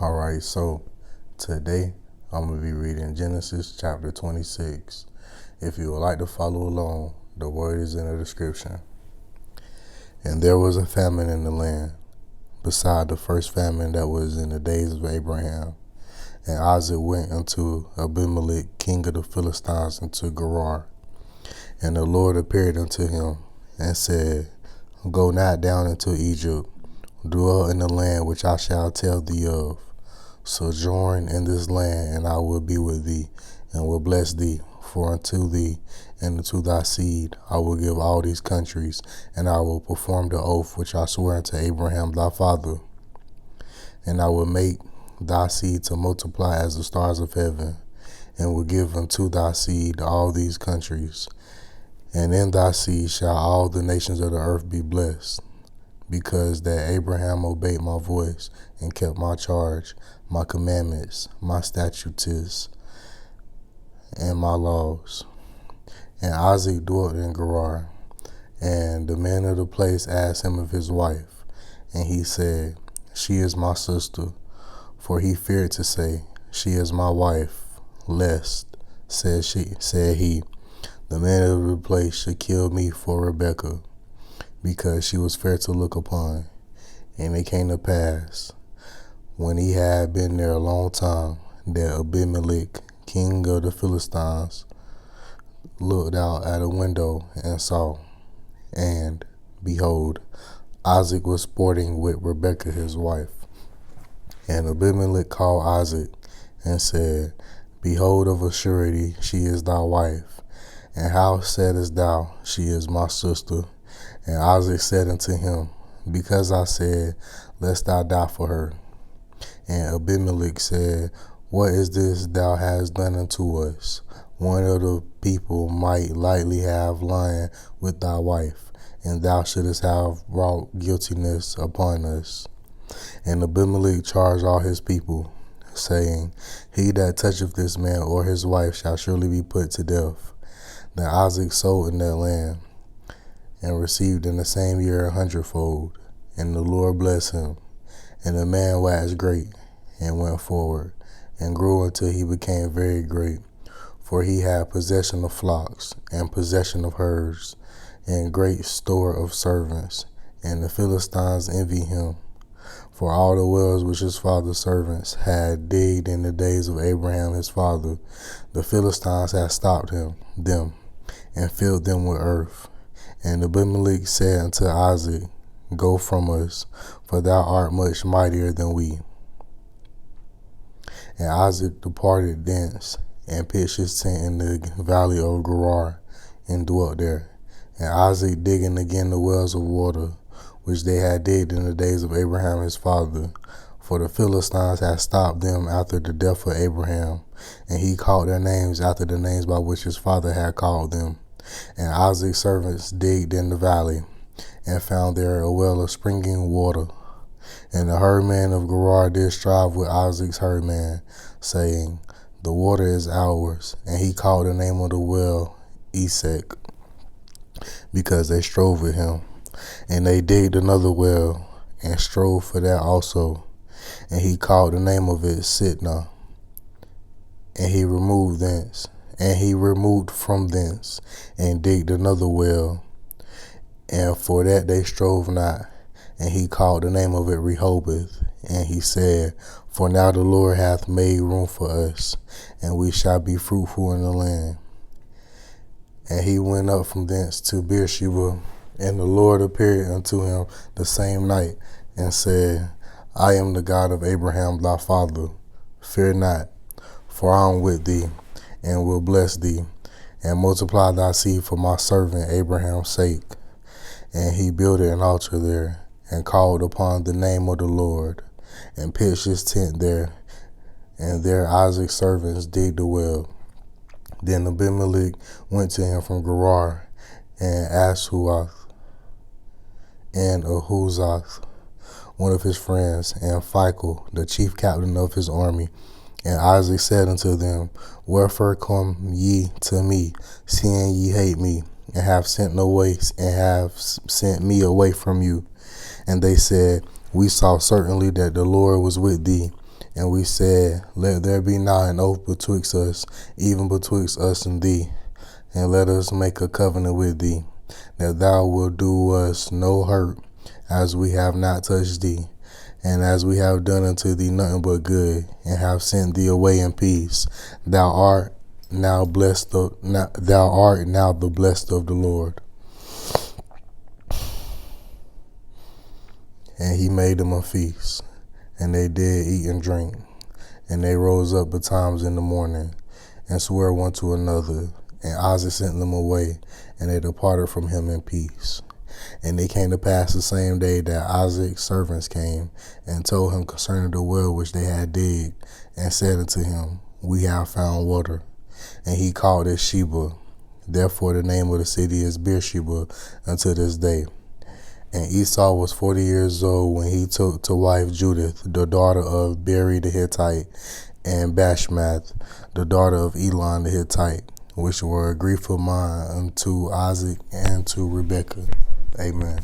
Alright, so today I'm going to be reading Genesis chapter 26. If you would like to follow along, the word is in the description. And there was a famine in the land, beside the first famine that was in the days of Abraham. And Isaac went unto Abimelech, king of the Philistines, into Gerar. And the Lord appeared unto him and said, Go not down into Egypt, dwell in the land which I shall tell thee of. Sojourn in this land, and I will be with thee, and will bless thee. For unto thee and unto thy seed I will give all these countries, and I will perform the oath which I sware unto Abraham thy father. And I will make thy seed to multiply as the stars of heaven, and will give unto thy seed all these countries. And in thy seed shall all the nations of the earth be blessed, because that Abraham obeyed my voice and kept my charge, my commandments, my statutes, and my laws. And Isaac dwelt in Gerar, and the man of the place asked him of his wife, and he said, She is my sister. For he feared to say, She is my wife, lest, said he, the man of the place should kill me for Rebekah, because she was fair to look upon. And it came to pass, when he had been there a long time, that Abimelech, king of the Philistines, looked out at a window and saw, and behold, Isaac was sporting with Rebekah his wife. And Abimelech called Isaac and said, Behold, of a surety she is thy wife. And how saidest thou, She is my sister? And Isaac said unto him, Because I said, Lest thou die for her. And Abimelech said, What is this thou hast done unto us? One of the people might lightly have lain with thy wife, and thou shouldest have wrought guiltiness upon us. And Abimelech charged all his people, saying, He that toucheth this man or his wife shall surely be put to death. Then Isaac sowed in that land, and received in the same year 100-fold. And the Lord blessed him. And the man waxed great, and went forward, and grew until he became very great. For he had possession of flocks, and possession of herds, and great store of servants. And the Philistines envied him. For all the wells which his father's servants had digged in the days of Abraham his father, the Philistines had stopped them, and filled them with earth. And Abimelech said unto Isaac, Go from us, for thou art much mightier than we. And Isaac departed thence, and pitched his tent in the valley of Gerar, and dwelt there. And Isaac digging again the wells of water, which they had digged in the days of Abraham his father. For the Philistines had stopped them after the death of Abraham, and he called their names after the names by which his father had called them. And Isaac's servants digged in the valley, and found there a well of springing water. And the herdman of Gerar did strive with Isaac's herdman, saying, The water is ours. And he called the name of the well Esek, because they strove with him. And they digged another well, and strove for that also. And he called the name of it Sitnah. And he removed from thence, and digged another well. And for that they strove not. And he called the name of it Rehoboth. And he said, For now the Lord hath made room for us, and we shall be fruitful in the land. And he went up from thence to Beersheba, and the Lord appeared unto him the same night, and said, I am the God of Abraham thy father. Fear not, for I am with thee, and will bless thee, and multiply thy seed for my servant Abraham's sake. And he built an altar there, and called upon the name of the Lord, and pitched his tent there. And there Isaac's servants digged a well. Then Abimelech went to him from Gerar, and Ashuath, and Ahuzath, one of his friends, and Phicol, the chief captain of his army. And Isaac said unto them, Wherefore come ye to me, seeing ye hate me, and have sent me away from you? And they said, We saw certainly that the Lord was with thee, And we said, let there be now an oath betwixt us, even betwixt us and thee, and let us make a covenant with thee, that thou wilt do us no hurt, as we have not touched thee, and as we have done unto thee nothing but good, and have sent thee away in peace. Thou art now the blessed of the Lord. And he made them a feast, and they did eat and drink. And they rose up betimes in the morning, and sware one to another. And Isaac sent them away, and they departed from him in peace. And it came to pass the same day that Isaac's servants came, and told him concerning the well which they had digged, and said unto him, We have found water. And he called it Sheba. Therefore the name of the city is Beersheba unto this day. And Esau was 40 years old when he took to wife Judith, the daughter of Beri the Hittite, and Bashmath, the daughter of Elon the Hittite, which were a grief of mine unto Isaac and to Rebekah. Amen.